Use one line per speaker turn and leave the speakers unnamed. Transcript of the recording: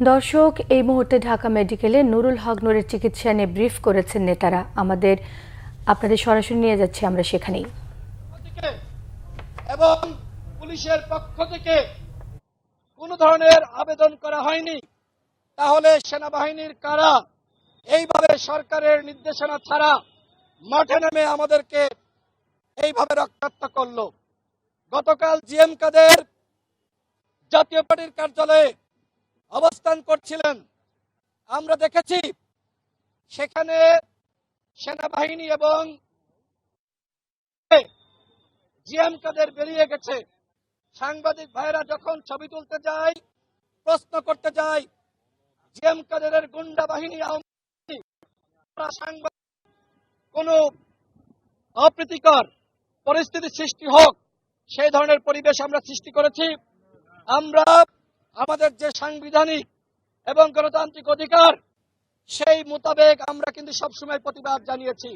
দর্শক, এই মুহূর্তে ঢাকা মেডিকেলে নুরুল হক নূরের চিকিৎসা নিয়ে ব্রিফ করেছেন নেতারা। আপনাদের সরাসরি নিয়ে যাচ্ছি আমরা সেখানেই।
এবং পুলিশের পক্ষ থেকে কোন ধরনের আবেদন করা হয়নি, তাহলে সেনাবাহিনীর কারা এইভাবে সরকারের নির্দেশনা ছাড়া মাঠে নেমে আমাদেরকে এইভাবে রক্তাক্ত করলো? গতকাল জিএম কাদের জাতীয় পার্টির কার্যালয়ে অবস্থান করছিলেন, আমরা দেখেছি সেখানে সেনাবাহিনী এবং জিএম কাদের বেরিয়ে গেছে। সাংবাদিক ভাইরা যখন ছবি তুলতে যায়, প্রশ্ন করতে যায়, জিএম কাদেরের গুন্ডা বাহিনী কোন অপ্রীতিকর পরিস্থিতি সৃষ্টি হোক, সেই ধরনের পরিবেশ আমরা সৃষ্টি করেছি। আমরা আমাদের যে সাংবিধানিক এবং গণতান্ত্রিক অধিকার, সেই মোতাবেক আমরা কিন্তু সবসময় প্রতিবাদ জানিয়েছি।